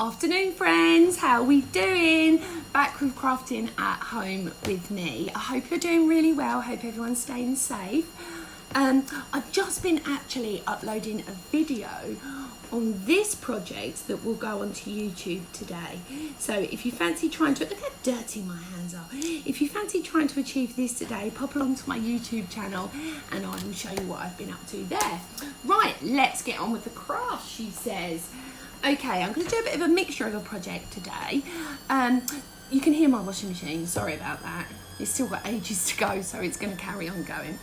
Afternoon friends, how are we doing? Back with crafting at home with me. I hope you're doing really well, hope everyone's staying safe. I've just been actually uploading a video on this project that will go onto YouTube today. So if you fancy trying to, look how dirty my hands are. If you fancy trying to achieve this today, pop along to my YouTube channel and I will show you what I've been up to there. Right, let's get on with the craft, she says. Okay, I'm going to do a bit of a mixture of a project today. You can hear my washing machine, sorry about that. It's still got ages to go, so it's going to carry on going.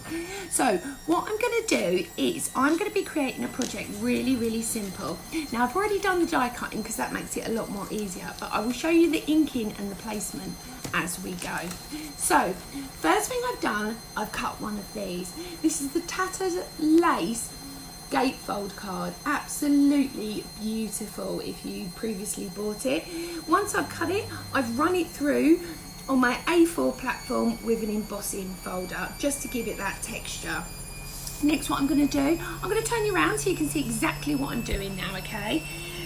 So what I'm going to do is I'm going to be creating a project really simple. Now I've already done the die cutting because that makes it a lot more easier, but I will show you the inking and the placement as we go. So first thing I've done, I've cut one of these. This is the tattered lace gatefold card, absolutely beautiful if you previously bought it. Once I've cut it, I've run it through on my A4 platform with an embossing folder just to give it that texture. Next, what I'm going to do, I'm going to turn you around so you can see exactly what I'm doing now, okay?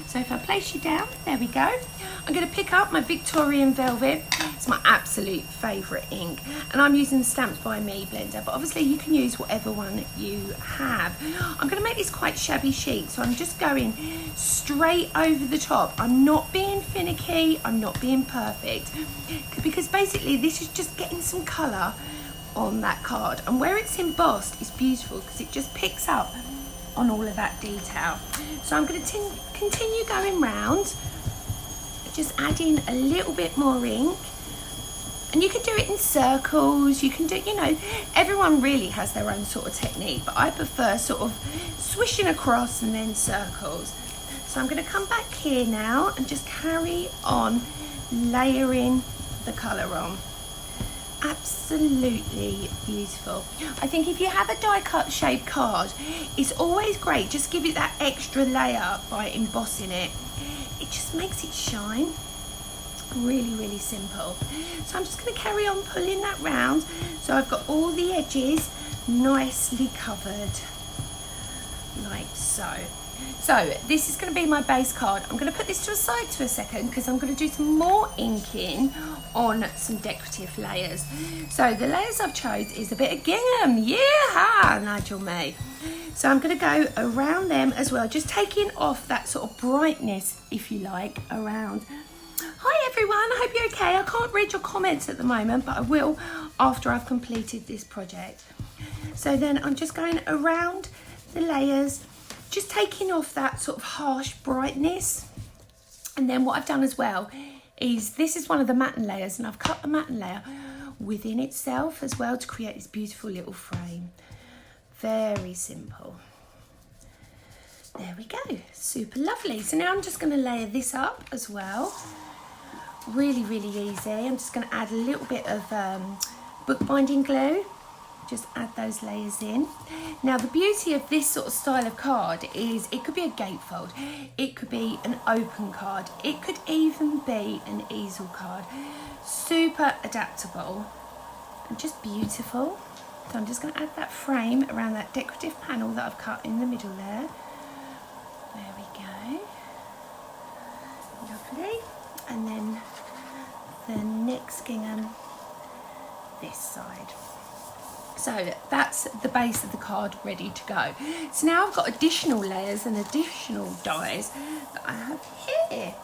So if I place you down, there we go. I'm going to pick up my Victorian Velvet. It's my absolute favourite ink. And I'm using the Stamped by Me blender, but obviously you can use whatever one you have. I'm going to make this quite shabby chic, so I'm just going straight over the top. I'm not being finicky, I'm not being perfect, because basically this is just getting some colour on that card. And where it's embossed is beautiful because it just picks up on all of that detail. So I'm going to continue going round, just adding a little bit more ink. And you can do it in circles, you can do, you know, everyone really has their own sort of technique, but I prefer sort of swishing across and then circles. So I'm going to come back here now and just carry on layering the colour on. Absolutely beautiful. I think if you have a die cut shaped card, it's always great, just give it that extra layer by embossing it. It just makes it shine. Really simple. So I'm just going to carry on pulling that round so I've got all the edges nicely covered like so. So this is going to be my base card. I'm going to put this to a side for a second because I'm going to do some more inking on some decorative layers. So the layers I've chose is a bit of gingham. Yeah, Nigel May. So I'm going to go around them as well, just taking off that sort of brightness, if you like, around. Hi everyone, I hope you're okay. I can't read your comments at the moment, but I will after I've completed this project. So then I'm just going around the layers, just taking off that sort of harsh brightness. And then what I've done as well is, this is one of the matten layers, and I've cut the matten layer within itself as well to create this beautiful little frame. Very simple. There we go, super lovely. So now I'm just going to layer this up as well. Really easy. I'm just going to add a little bit of bookbinding glue. Just add those layers in. Now the beauty of this sort of style of card is it could be a gatefold, it could be an open card, it could even be an easel card. Super adaptable and just beautiful. So I'm just going to add that frame around that decorative panel that I've cut in the middle there. There we go. Lovely. And then the next gingham this side. So that's the base of the card ready to go. So now I've got additional layers and additional dies that I have here.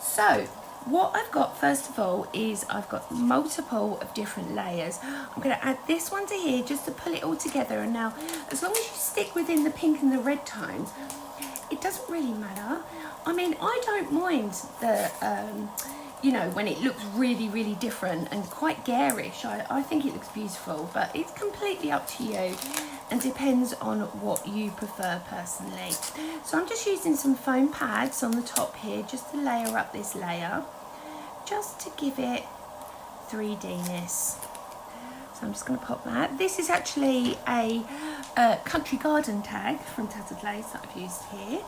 So what I've got first of all is I've got multiple of different layers. I'm going to add this one to here just to pull it all together. And now as long as you stick within the pink and the red tones, it doesn't really matter. I mean, I don't mind the you know, when it looks really different and quite garish. I think it looks beautiful, but it's completely up to you and depends on what you prefer personally. So I'm just using some foam pads on the top here just to layer up this layer, just to give it 3D-ness. So I'm just going to pop that. This is actually a country garden tag from Tatted Lace that I've used here.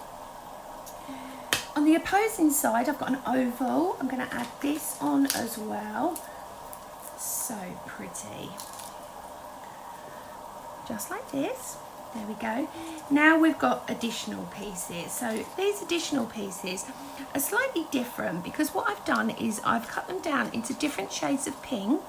On the opposing side, I've got an oval. I'm going to add this on as well. So pretty. Just like this. There we go. Now we've got additional pieces. So these additional pieces are slightly different because what I've done is I've cut them down into different shades of pink,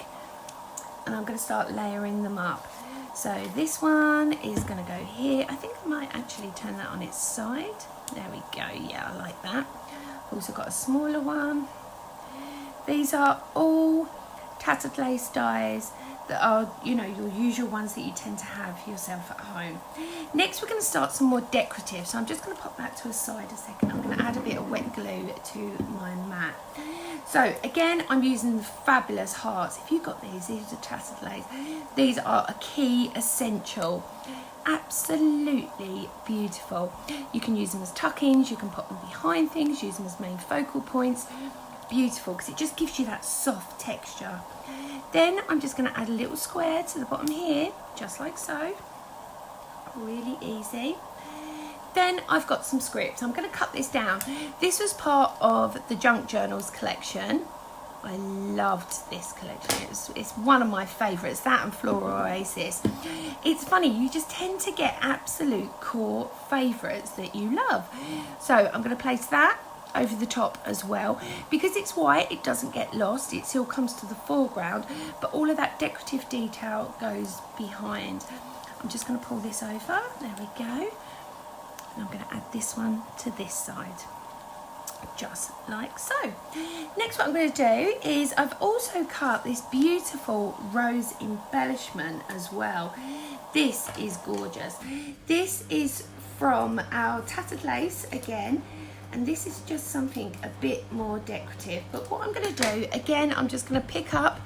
and I'm going to start layering them up. So this one is going to go here. I think I might actually turn that on its side. There we go. Yeah, I like that. I've also got a smaller one. These are all tattered lace dies that are, you know, your usual ones that you tend to have yourself at home. Next, we're going to start some more decorative. So I'm just going to pop that to a side a second. I'm going to add a bit of wet glue to my mat. So again, I'm using the fabulous hearts. If you've got these are tattered lace. These are a key essential. Absolutely beautiful. You can use them as tuck-ins, you can put them behind things, use them as main focal points. Beautiful, because it just gives you that soft texture. Then I'm just going to add a little square to the bottom here, just like so. Really easy. Then I've got some scripts. I'm going to cut this down. This was part of the Junk Journals collection. I loved this collection. It's one of my favourites, that and Floral Oasis. It's funny, you just tend to get absolute core favourites that you love. So I'm going to place that over the top as well. Because it's white, it doesn't get lost. It still comes to the foreground, but all of that decorative detail goes behind. I'm just going to pull this over. There we go. And I'm going to add this one to this side. Just like so. Next, what I'm going to do is I've also cut this beautiful rose embellishment as well. This is gorgeous. This is from our tattered lace again, and this is just something a bit more decorative. But what I'm going to do again, I'm just going to pick up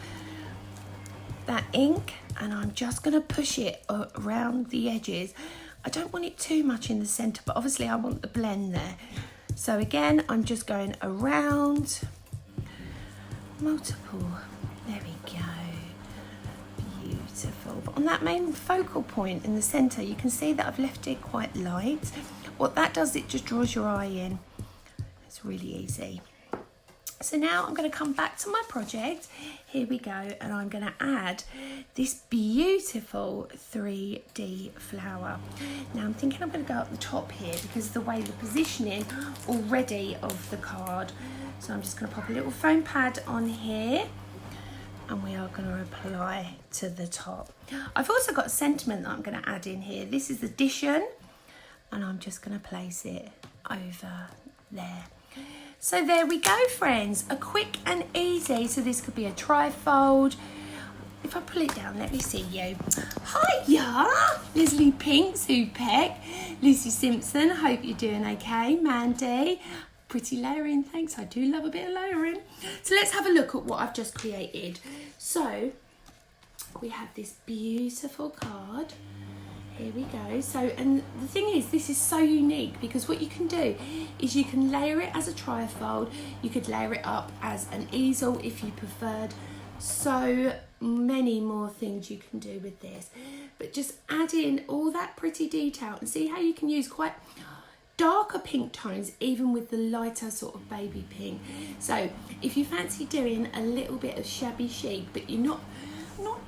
that ink and I'm just going to push it around the edges. I don't want it too much in the center, but obviously I want the blend there. So again, I'm just going around multiple. There we go. Beautiful. But on that main focal point in the center, you can see that I've left it quite light. What that does, it just draws your eye in. It's really easy. So now I'm going to come back to my project. Here we go. And I'm going to add this beautiful 3D flower. Now I'm thinking I'm going to go up the top here because of the way the positioning already of the card. So I'm just going to pop a little foam pad on here and we are going to apply to the top. I've also got a sentiment that I'm going to add in here. This is addition and I'm just going to place it over there. So there we go, friends, a quick and easy. So this could be a trifold. If I pull it down, let me see you. Hiya, Leslie Pink, Sue Peck, Lucy Simpson, hope you're doing okay. Mandy, pretty layering, thanks. I do love a bit of layering. So let's have a look at what I've just created. So we have this beautiful card. Here we go. So, and the thing is, this is so unique because what you can do is you can layer it as a trifold. You could layer it up as an easel if you preferred. So many more things you can do with this. But just add in all that pretty detail and see how you can use quite darker pink tones even with the lighter sort of baby pink. So if you fancy doing a little bit of shabby chic, but you're not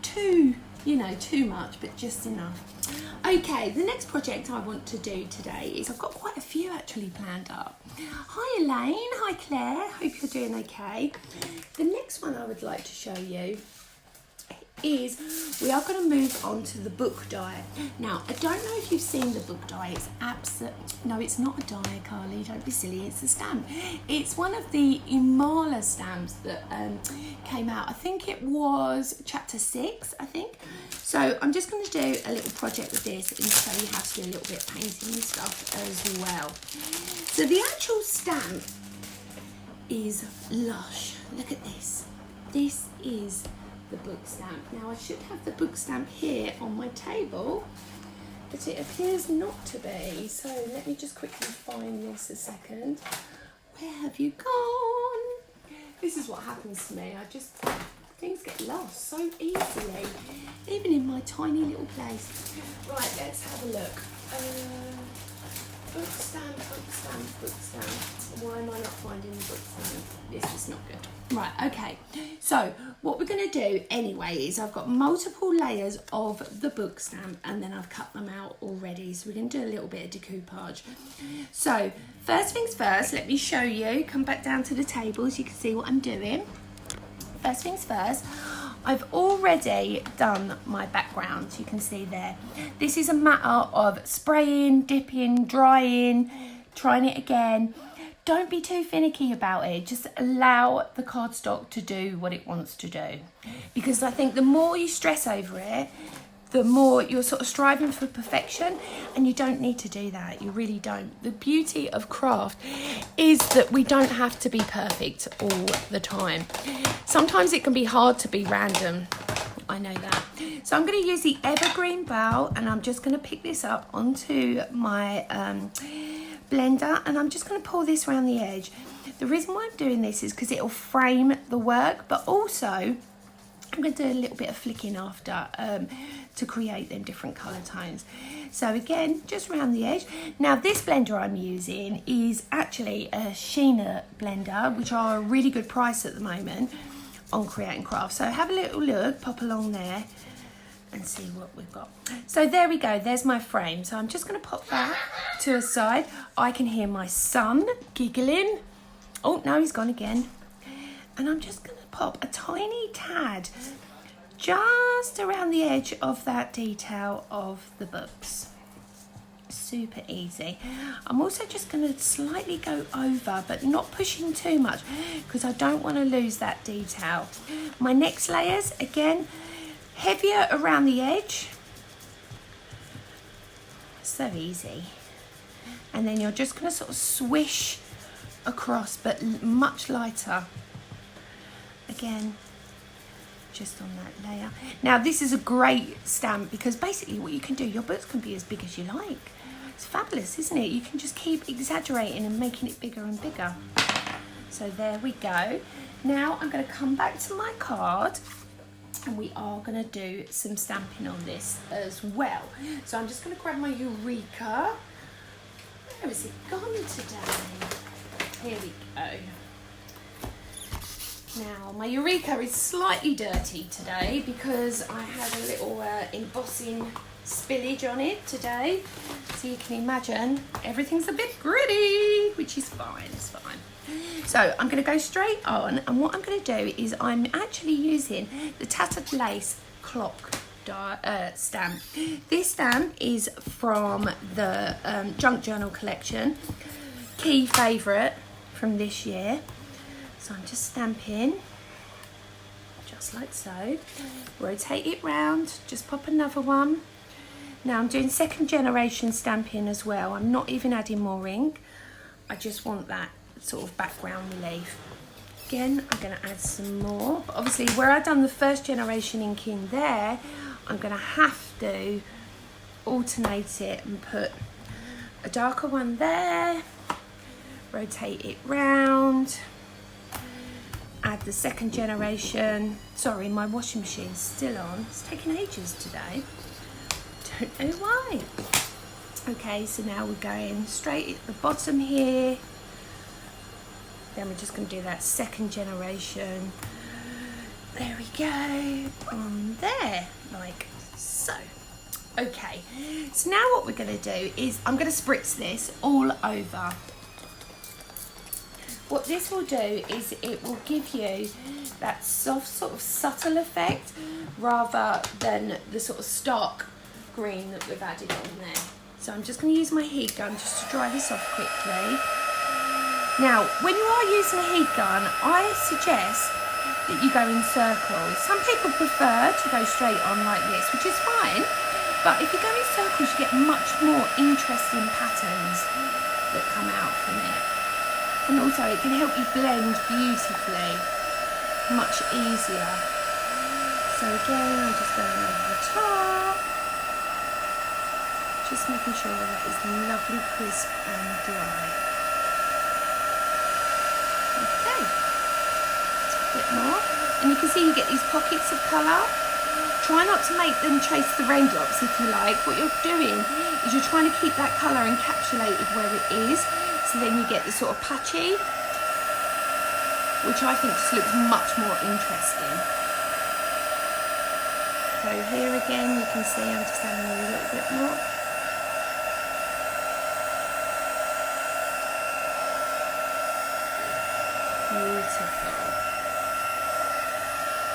too, you know, too much, but just enough. Okay, the next project I want to do today is, I've got quite a few actually planned up. Hi Elaine, hi Claire, hope you're doing okay. The next one I would like to show you is we are going to move on to the book die. Now, I don't know if you've seen the book die. It's no, it's not a die, Carly, don't be silly, it's a stamp. It's one of the Imala stamps that came out, I think it was chapter 6, I think. So I'm just going to do a little project with this and show you how to do a little bit of painting and stuff as well. So the actual stamp is lush. Look at this. This is the book stamp. Now I should have the book stamp here on my table, but it appears not to be. So let me just quickly find this a second. Where have you gone? This is what happens to me. Things get lost so easily, even in my tiny little place. Right, let's have a look. Book stamp, book stamp, book stamp. Why am I not finding the book stamp? This is not good. Right, okay. So So what we're going to do anyway is I've got multiple layers of the book stamp and then I've cut them out already. So we're going to do a little bit of decoupage. So first things first, let me show you. Come back down to the table so you can see what I'm doing. First things first, I've already done my background. You can see there. This is a matter of spraying, dipping, drying, trying it again. Don't be too finicky about it. Just allow the cardstock to do what it wants to do. Because I think the more you stress over it, the more you're sort of striving for perfection, and you don't need to do that. You really don't. The beauty of craft is that we don't have to be perfect all the time. Sometimes it can be hard to be random. I know that. So I'm going to use the evergreen bowl, and I'm just going to pick this up onto my blender, and I'm just going to pull this around the edge. The reason why I'm doing this is because it'll frame the work, but also I'm going to do a little bit of flicking after to create them different colour tones. So again, just around the edge. Now this blender I'm using is actually a Sheena blender, which are a really good price at the moment on Create & Craft. So have a little look, pop along there and see what we've got. So there we go, there's my frame. So I'm just going to pop that to a side. I can hear my son giggling. Oh no, he's gone again. And I'm just going to pop a tiny tad just around the edge of that detail of the books. Super easy. I'm also just going to slightly go over, but not pushing too much, because I don't want to lose that detail. My next layers, again, heavier around the edge. So easy. And then you're just going to sort of swish across, but much lighter. Again, just on that layer. Now this is a great stamp because basically what you can do, your books can be as big as you like. It's fabulous, isn't it? You can just keep exaggerating and making it bigger and bigger. So there we go. Now I'm going to come back to my card, and we are going to do some stamping on this as well. So I'm just going to grab my Eureka. Where has it gone today? Here we go. Now my Eureka is slightly dirty today because I had a little embossing spillage on it today. So you can imagine everything's a bit gritty, which is fine, it's fine. So I'm going to go straight on, and what I'm going to do is I'm actually using the Tatted Lace clock stamp. This stamp is from the Junk Journal collection, key favourite from this year. So I'm just stamping, just like so. Rotate it round, just pop another one. Now I'm doing second generation stamping as well. I'm not even adding more ink. I just want that sort of background relief. Again, I'm going to add some more. But obviously where I've done the first generation ink in there, I'm going to have to alternate it and put a darker one there. Rotate it round. Add the second generation. Sorry, my washing machine's still on. It's taking ages today. Don't know why. Okay, so now we're going straight at the bottom here. Then we're just going to do that second generation. There we go. On there, like so. Okay, so now what we're going to do is I'm going to spritz this all over. What this will do is it will give you that soft, sort of subtle effect rather than the sort of stark green that we've added on there. So I'm just going to use my heat gun just to dry this off quickly. Now, when you are using a heat gun, I suggest that you go in circles. Some people prefer to go straight on like this, which is fine, but if you go in circles, you get much more interesting patterns that come out from it. And also it can help you blend beautifully, much easier. So again, I'm just going over the top, just making sure that is lovely, crisp and dry. Okay, a bit more. And you can see you get these pockets of colour. Try not to make them chase the raindrops if you like. What you're doing is you're trying to keep that colour encapsulated where it is. So then you get the sort of patchy. which I think just looks much more interesting. So here again, you can see I'm just adding a little bit more. Beautiful.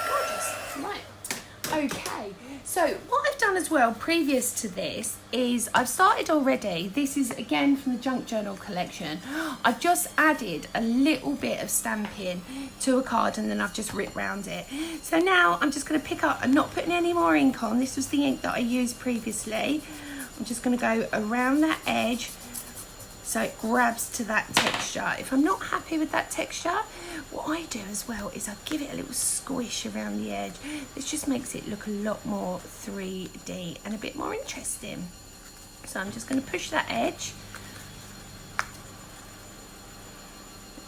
Gorgeous. Right. Okay. So what I've done as well previous to this is I've started already. This is again from the Junk Journal collection. I've just added a little bit of stamping to a card and then I've just ripped round it. So now I'm just going to pick up, I'm not putting any more ink on. This was the ink that I used previously. I'm just going to go around that edge so it grabs to that texture. If I'm not happy with that texture, what I do as well is I give it a little squish around the edge. This just makes it look a lot more 3D and a bit more interesting. So I'm just going to push that edge.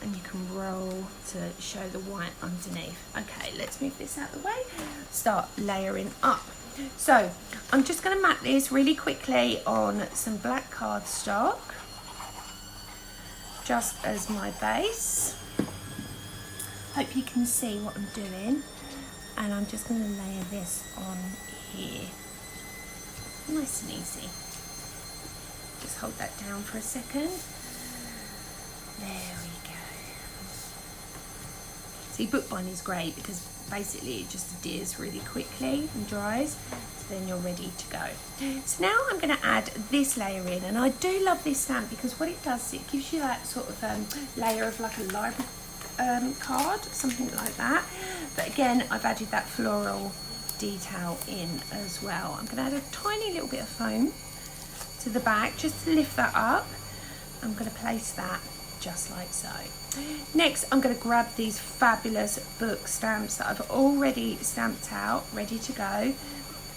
And you can roll to show the white underneath. Okay, let's move this out of the way. Start layering up. So I'm just going to mat this really quickly on some black cardstock, just as my base. Hope you can see what I'm doing. And I'm just going to layer this on here. Nice and easy. Just hold that down for a second. There we go. See, bookbinding is great because basically it just adheres really quickly and dries. So then you're ready to go. So now I'm going to add this layer in, and I do love this stamp because what it does, it gives you that sort of layer of like a library card, something like that. But again, I've added that floral detail in as well. I'm going to add a tiny little bit of foam to the back just to lift that up. I'm going to place that just like so. Next, I'm going to grab these fabulous book stamps that I've already stamped out, ready to go,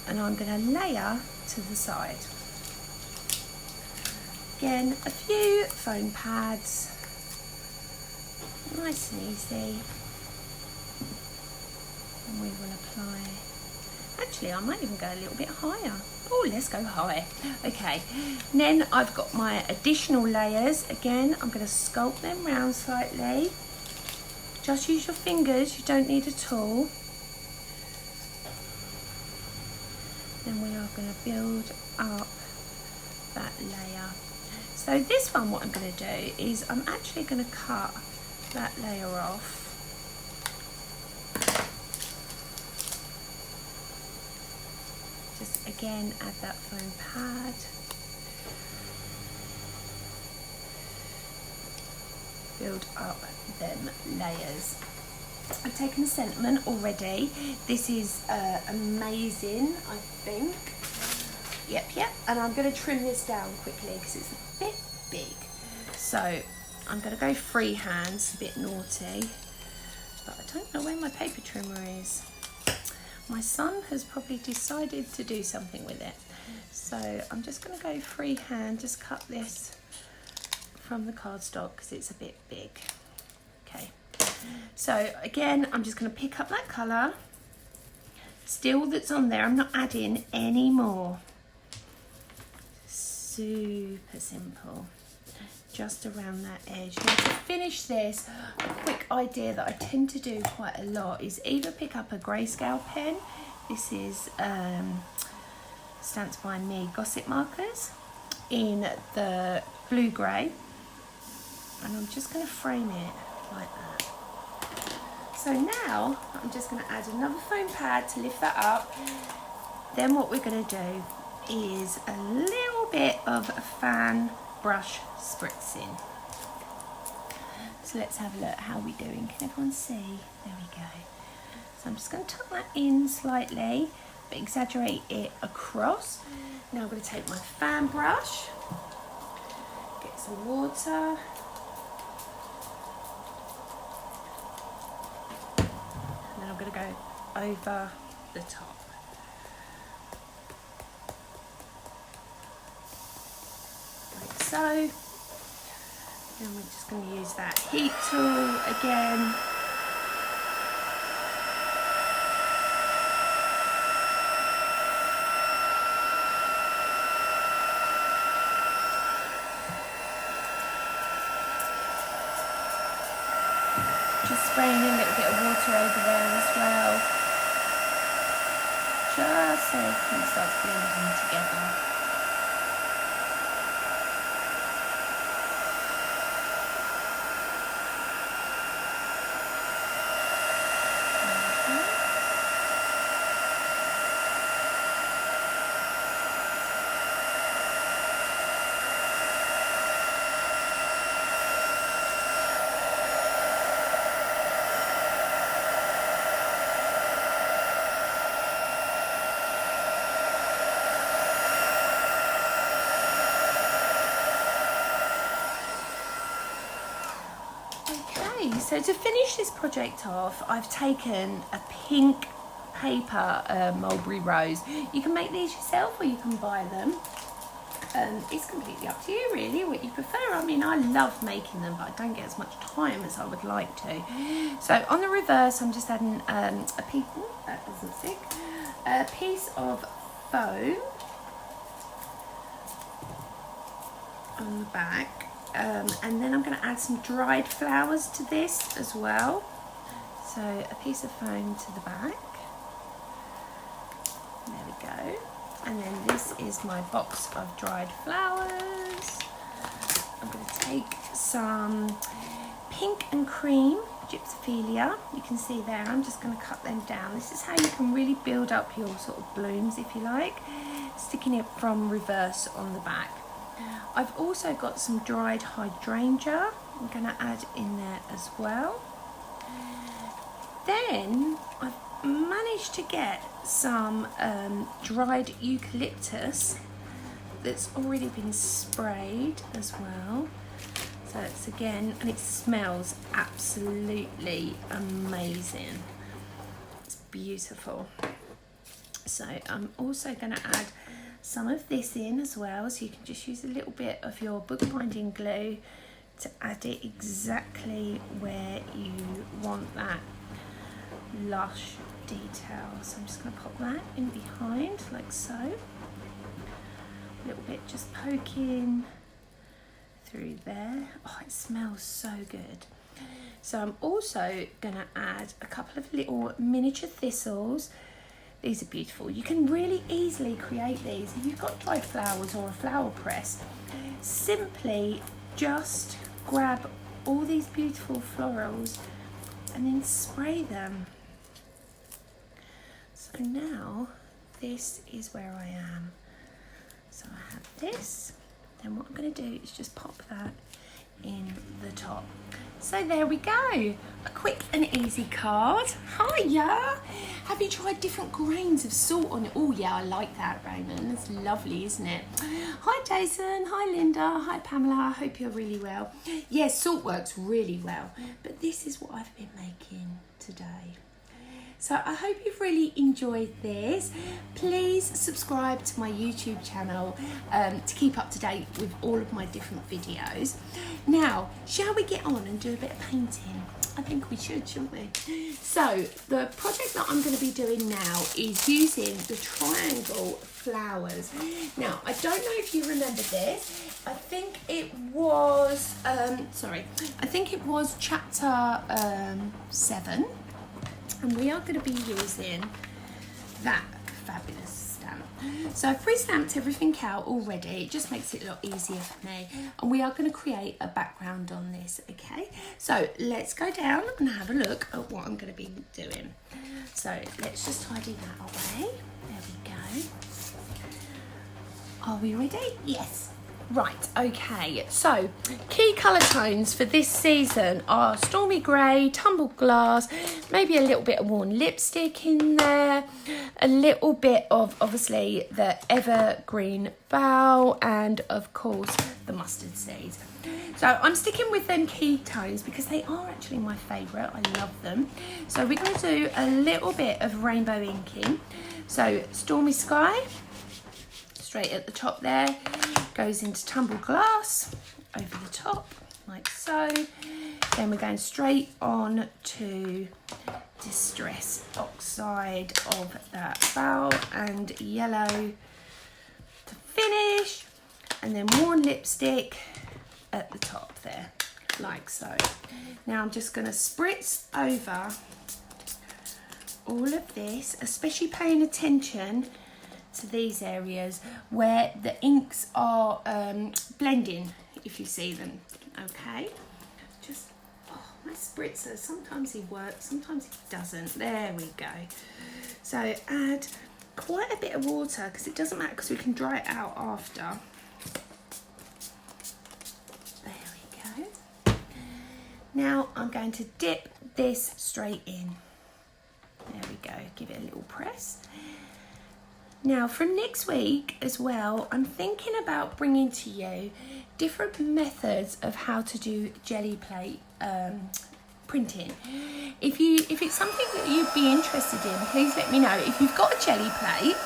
and I'm going to layer to the side. Again, a few foam pads, nice and easy, and we will apply. Actually, I might even go a little bit higher. Oh, let's go high. Okay, and then I've got my additional layers. Again, I'm going to sculpt them round slightly. Just use your fingers, you don't need a tool. Then we are going to build up that layer. So this one, what I'm going to do is I'm actually going to cut that layer off. Just again add that foam pad. Build up them layers. I've taken the sentiment already. This is amazing, I think. Yep. And I'm going to trim this down quickly because it's a bit big. So I'm going to go freehand. It's a bit naughty, but I don't know where my paper trimmer is. My son has probably decided to do something with it. So I'm just going to go freehand, just cut this from the cardstock because it's a bit big. Okay. So again, I'm just going to pick up that colour. Still that's on there, I'm not adding any more. Super simple. Just around that edge. Now to finish this, a quick idea that I tend to do quite a lot is either pick up a grayscale pen. This is Stamped by Me Gossip markers in the blue grey, and I'm just going to frame it like that. So now I'm just going to add another foam pad to lift that up. Then what we're going to do is a little bit of fan brush spritzing. So let's have a look. How are we doing? Can everyone see? There we go. So I'm just going to tuck that in slightly, but exaggerate it across. Now I'm going to take my fan brush, get some water, and then I'm going to go over the top. So, then we're just going to use that heat tool again. just spraying a little bit of water over there as well, just so everything starts blending together. So to finish this project off, I've taken a pink paper Mulberry Rose. You can make these yourself or you can buy them. It's completely up to you really, what you prefer. I mean, I love making them, but I don't get as much time as I would like to. So on the reverse, I'm just adding a piece, that doesn't stick, a piece of foam on the back. And then I'm going to add some dried flowers to this as well. So a piece of foam to the back. There we go. And then this is my box of dried flowers. I'm going to take some pink and cream gypsophilia. You can see there, I'm just going to cut them down. This is how you can really build up your sort of blooms, if you like. Sticking it from reverse on the back. I've also got some dried hydrangea I'm going to add in there as well. Then I've managed to get some dried eucalyptus that's already been sprayed as well. So it's again, and it smells absolutely amazing. It's beautiful. So I'm also going to add some of this in as well, so you can just use a little bit of your bookbinding glue to add it exactly where you want that lush detail. So I'm just going to pop that in behind like so. A little bit just poking through there. Oh, it smells so good. So I'm also going to add a couple of little miniature thistles. These are beautiful. You can really easily create these. If you've got dried flowers or a flower press, simply just grab all these beautiful florals and then spray them. So now this is where I am. So I have this, then what I'm going to do is just pop that in the top. So there we go, a quick and easy card. Hiya! Have you tried different grains of salt on it? Oh yeah, I like that, Raymond. It's lovely, isn't it? Hi Jason, hi Linda, hi Pamela, I hope you're really well. Yes, salt works really well, but this is what I've been making today. So I hope you've really enjoyed this. Please subscribe to my YouTube channel to keep up to date with all of my different videos. Now, shall we get on and do a bit of painting? I think we should, shouldn't we? So the project that I'm going to be doing now is using the triangle flowers. Now, I don't know if you remember this. I think it was, I think it was chapter 7. And we are going to be using that fabulous stamp. So I've pre-stamped everything out already. It just makes it a lot easier for me. And we are going to create a background on this, okay? So let's go down and have a look at what I'm going to be doing. So let's just tidy that away. There we go. Are we ready? Yes. Right, okay, so key colour tones for this season are Stormy Grey, Tumbled Glass, maybe a little bit of worn lipstick in there, a little bit of, obviously, the Evergreen Bough, and, of course, the Mustard Seeds. So I'm sticking with them key tones because they are actually my favourite. I love them. So we're going to do a little bit of rainbow inking. So Stormy Sky, straight at the top there, goes into Tumbled Glass over the top like so. Then we're going straight on to Distress Oxide of that bow and yellow to finish, and then worn lipstick at the top there. like so. Now I'm just going to spritz over all of this, especially paying attention to these areas where the inks are blending, if you see them. Okay, just, oh, my spritzer, sometimes he works, sometimes he doesn't. There we go. So add quite a bit of water, because it doesn't matter, because we can dry it out after. There we go. Now I'm going to dip this straight in. There we go, give it a little press. Now from next week as well, I'm thinking about bringing to you different methods of how to do jelly plate printing. If it's something that you'd be interested in, please let me know. If you've got a jelly plate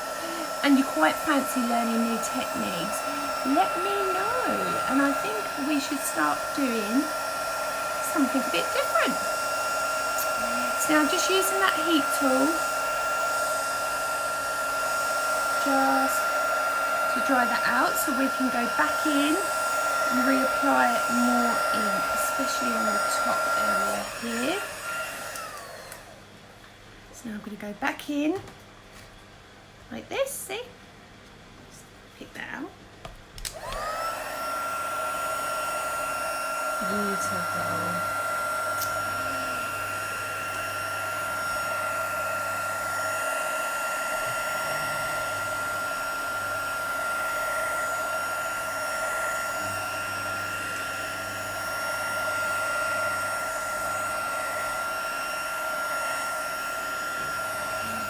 and you quite fancy learning new techniques, let me know. And I think we should start doing something a bit different. So now I'm just using that heat tool just to dry that out, so we can go back in and reapply more ink, especially on the top area here. So now I'm going to go back in like this, see? Just pick that out. Beautiful.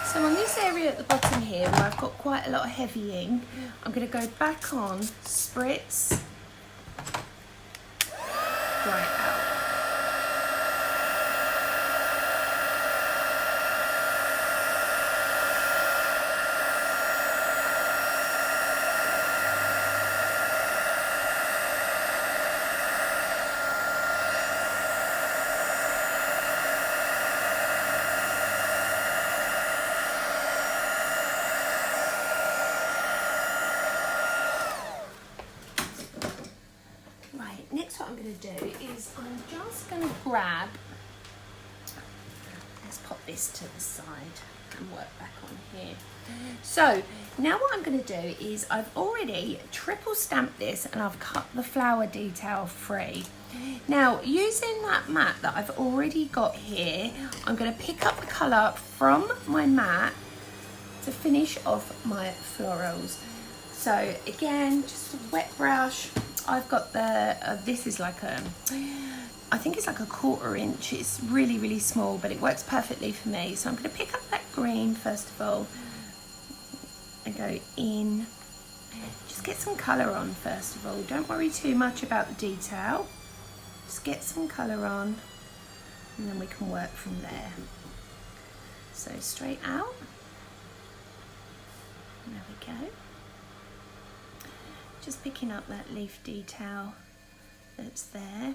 So on this area at the bottom here, where I've got quite a lot of heavy ink, I'm going to go back on, spritz, dry it out. Next what I'm going to do is I'm just going to grab, let's pop this to the side and work back on here. So now what I'm going to do is I've already triple stamped this and I've cut the flower detail free. Now using that mat that I've already got here, I'm going to pick up the colour from my mat to finish off my florals. So again, just a wet brush. I've got the, this is like a, I think it's like a 1/4 inch. It's really, really small, but it works perfectly for me. So I'm going to pick up that green first of all and go in. Just get some colour on first of all. Don't worry too much about the detail. Just get some colour on and then we can work from there. So straight out. There we go. Just picking up that leaf detail that's there.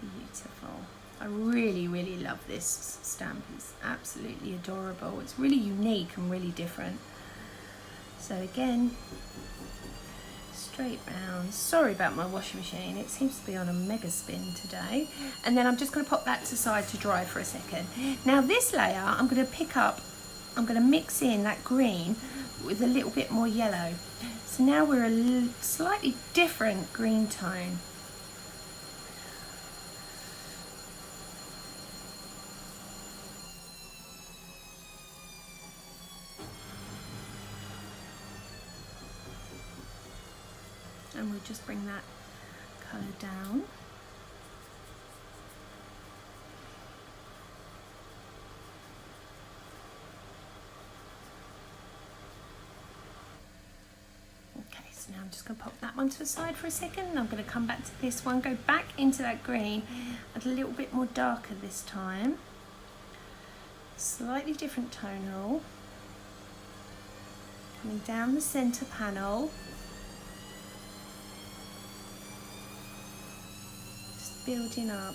Beautiful. I really, really love this stamp. It's absolutely adorable. It's really unique and really different. So again, straight round. Sorry about my washing machine. It seems to be on a mega spin today. And then I'm just going to pop that to the side to dry for a second. Now this layer, I'm going to pick up, I'm going to mix in that green with a little bit more yellow. So now we're a slightly different green tone. And we'll just bring that colour down. Now I'm just going to pop that one to the side for a second and I'm going to come back to this one, go back into that green, add a little bit more darker this time, slightly different tonal, coming down the centre panel, just building up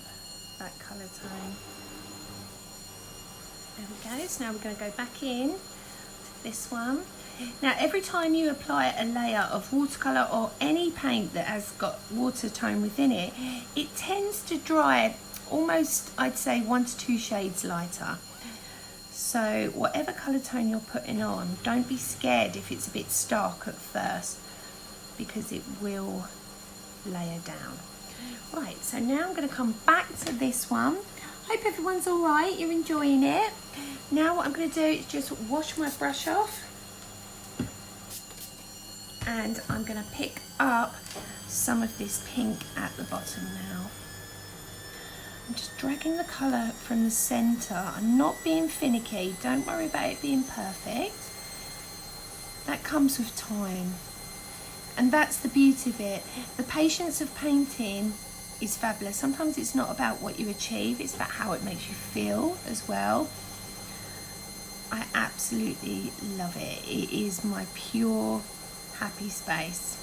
that colour tone. There we go. So now we're going to go back in to this one. Now every time you apply a layer of watercolour or any paint that has got water tone within it, it tends to dry almost, I'd say, 1 to 2 shades lighter. So whatever colour tone you're putting on, don't be scared if it's a bit stark at first, because it will layer down. Right, so now I'm going to come back to this one. Hope everyone's all right, you're enjoying it. Now what I'm going to do is just wash my brush off, and I'm going to pick up some of this pink at the bottom now. I'm just dragging the colour from the centre. I'm not being finicky, don't worry about it being perfect. That comes with time, and that's the beauty of it. The patience of painting is fabulous. Sometimes it's not about what you achieve, it's about how it makes you feel as well. I absolutely love it. It is my pure happy space.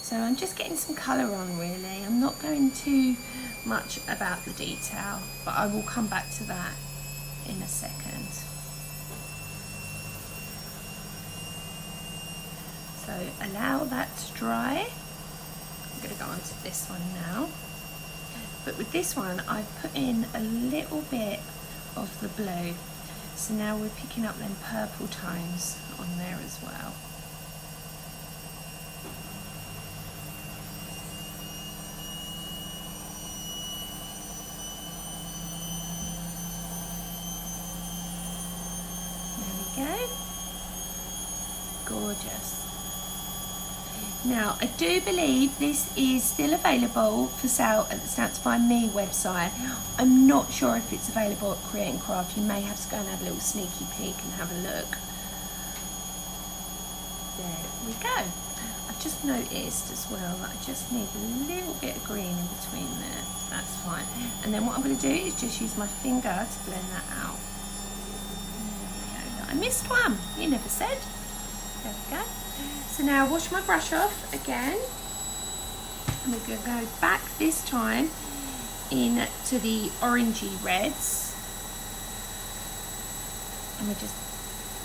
So I'm just getting some colour on really. I'm not going too much about the detail, but I will come back to that in a second. So allow that to dry. I'm going to go on to this one now. But with this one, I've put in a little bit of the blue. So now we're picking up them purple tones on there as well. There we go. Gorgeous. Now, I do believe this is still available for sale at the Stamps by Me website. I'm not sure if it's available at Create and Craft. You may have to go and have a little sneaky peek and have a look. There we go. I've just noticed as well that I just need a little bit of green in between there. That's fine. And then what I'm going to do is just use my finger to blend that out. There we go. I missed one. You never said. There we go. So now wash my brush off again, and we're going to go back this time into the orangey reds, and we're just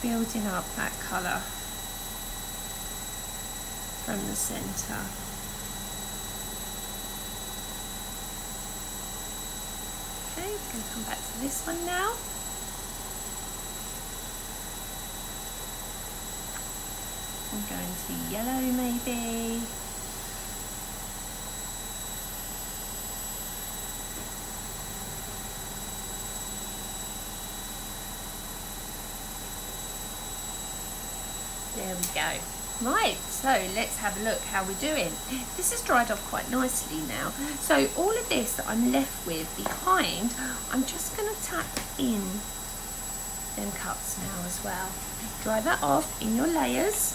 building up that colour from the centre. Okay, we're going to come back to this one now. I'm going to yellow maybe. There we go. Right, so let's have a look how we're doing. This has dried off quite nicely now. So all of this that I'm left with behind, I'm just going to tap in them cuts now as well. Dry that off in your layers.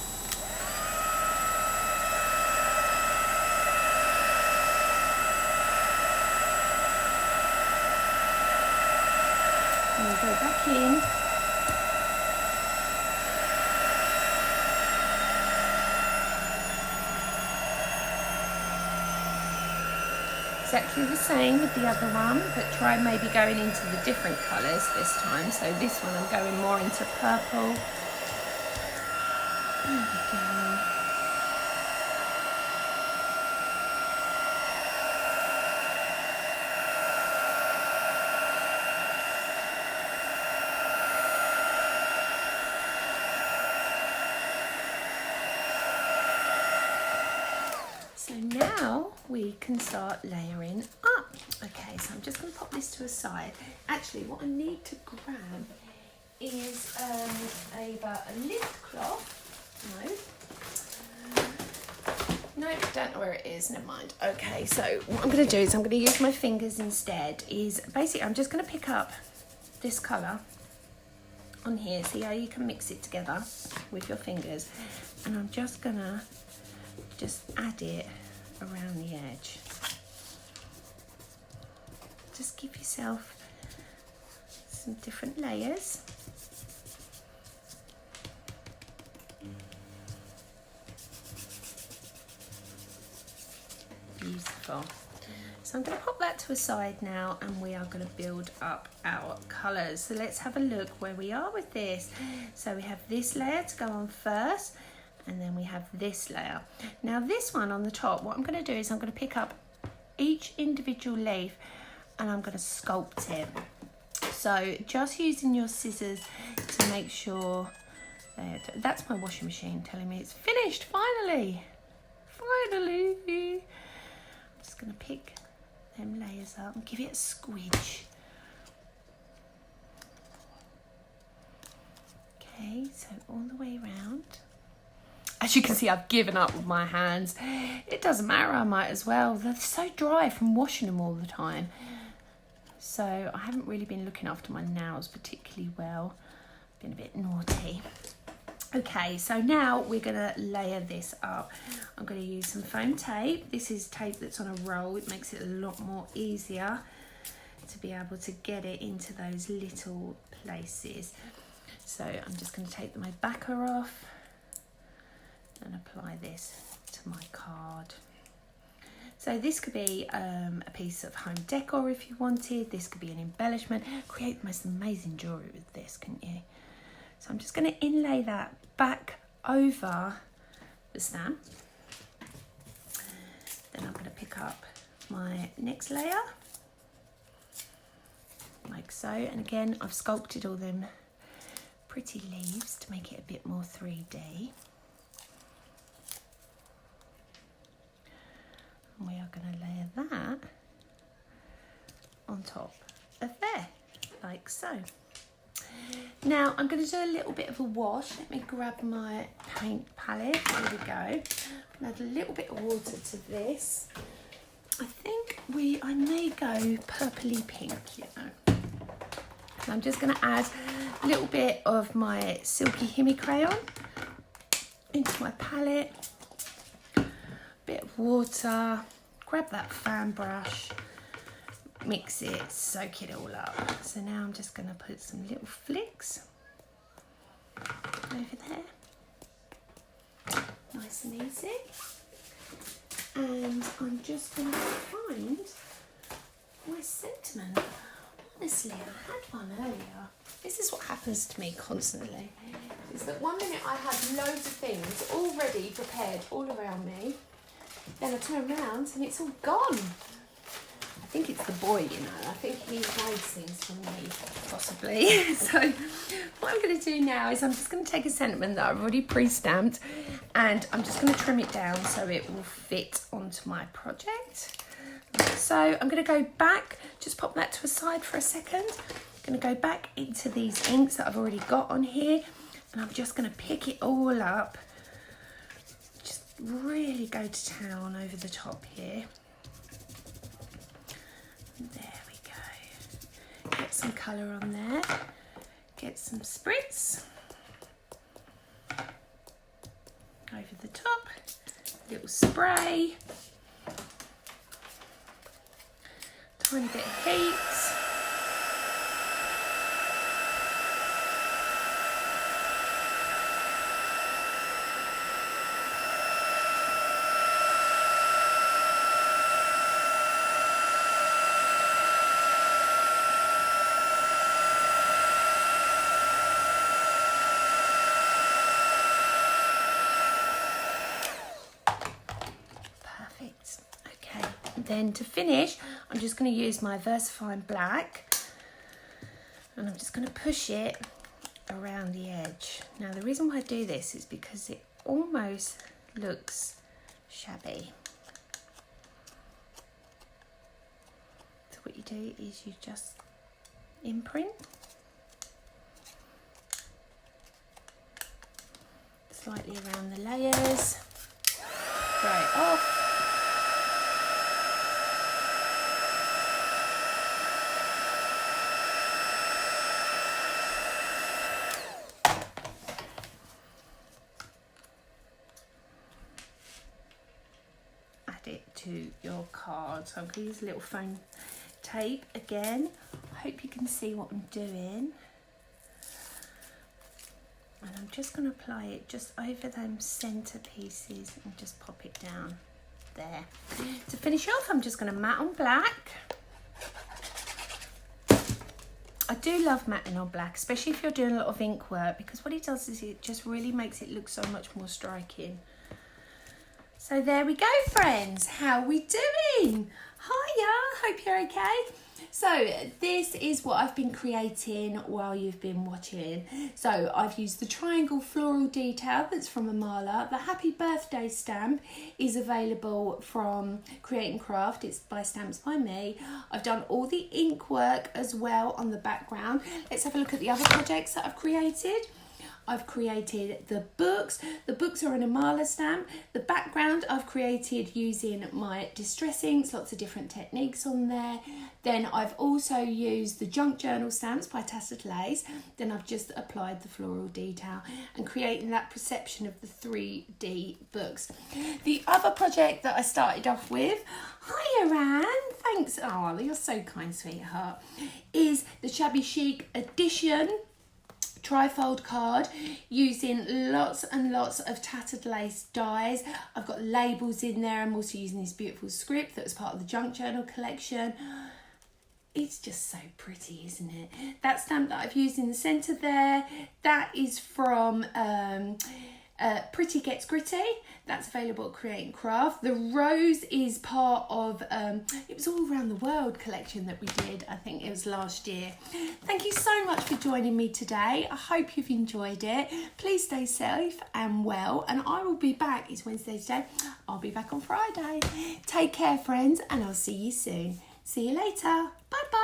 And we'll go back in. Exactly the same with the other one, but try maybe going into the different colours this time. So this one I'm going more into purple. There we go. So now we can start layering up. Okay, so I'm just going to pop this to a side. Actually, what I need to grab is either a lint cloth. No, don't know where it is, never mind. Okay, so what I'm going to do is I'm going to use my fingers instead. Is basically I'm just going to pick up this colour on here. See how you can mix it together with your fingers, and I'm just going to just add it around the edge. Just give yourself some different layers. Beautiful. So I'm going to pop that to a side now, and we are going to build up our colours. So let's have a look where we are with this. So we have this layer to go on first, and then we have this layer. Now this one on the top, what I'm going to do is I'm going to pick up each individual leaf and I'm going to sculpt it. So just using your scissors to make sure, that's my washing machine telling me it's finished, finally. I'm just going to pick them layers up and give it a squidge. Okay, so all the way around. As you can see, I've given up with my hands. It doesn't matter, I might as well. They're so dry from washing them all the time. So I haven't really been looking after my nails particularly well. Been a bit naughty. Okay, so now we're gonna layer this up. I'm gonna use some foam tape. This is tape that's on a roll. It makes it a lot more easier to be able to get it into those little places. So I'm just gonna take my backer off and apply this to my card. So this could be a piece of home decor if you wanted. This could be an embellishment. Create the most amazing jewellery with this, couldn't you? So I'm just going to inlay that back over the stamp. Then I'm going to pick up my next layer, like so. And again, I've sculpted all them pretty leaves to make it a bit more 3D. And we are going to layer that on top of there, like so. Now I'm going to do a little bit of a wash. Let me grab my paint palette. There we go. Add a little bit of water to this. I think I may go purpley pink, you know. So I'm just going to add a little bit of my Silky Himi crayon into my palette. Bit of water. Grab that fan brush. Mix it, soak it all up. So now I'm just going to put some little flicks over there. Nice and easy. And I'm just going to find my sentiment. Honestly, I had one earlier. This is what happens to me constantly. Is that one minute I have loads of things already prepared all around me. Then I turn around and it's all gone. I think it's the boy, you know. I think he hides things from me, possibly. So what I'm going to do now is I'm just going to take a sentiment that I've already pre-stamped and I'm just going to trim it down so it will fit onto my project. So I'm going to go back, just pop that to a side for a second. I'm going to go back into these inks that I've already got on here and I'm just going to pick it all up. Just really go to town over the top here. There we go. Get some colour on there. Get some spritz over the top. Little spray. Tiny bit of heat. Then to finish, I'm just going to use my VersaFine black and I'm just going to push it around the edge. Now the reason why I do this is because it almost looks shabby. So what you do is you just imprint slightly around the layers, throw it off. It to your card. So I'm going to use a little foam tape again. I hope you can see what I'm doing. I'm just going to apply it just over them centre pieces and just pop it down. There. To finish off, I'm just going to matte on black. I do love matting on black, especially if you're doing a lot of ink work, because what it does is it just really makes it look so much more striking. So there we go, friends. How we doing? Hiya, hope you're okay. So this is what I've been creating while you've been watching. So I've used the triangle floral detail that's from Imala. The happy birthday stamp is available from Create and Craft. It's by Stamps by Me. I've done all the ink work as well on the background. Let's have a look at the other projects that I've created. I've created the books. The books are an Imala stamp. The background I've created using my distress inks, lots of different techniques on there. Then I've also used the junk journal stamps by Tatted. Then I've just applied the floral detail and creating that perception of the 3D books. The other project that I started off with, hi Aran, thanks, oh you're so kind sweetheart, is the Shabby Chic edition trifold card using lots and lots of tattered lace dies. I've got labels in there. I'm also using this beautiful script that was part of the junk journal collection. It's just so pretty, isn't it? That stamp that I've used in the centre there, that is from Pretty Gets Gritty. That's available at Create and Craft. The rose is part of it was all around the world collection that we did. I think it was last year. Thank you so much for joining me today. I hope you've enjoyed it. Please stay safe and well, and I will be back. It's Wednesday today. I'll be back on Friday. Take care, friends, and I'll see you soon. See you later. Bye bye.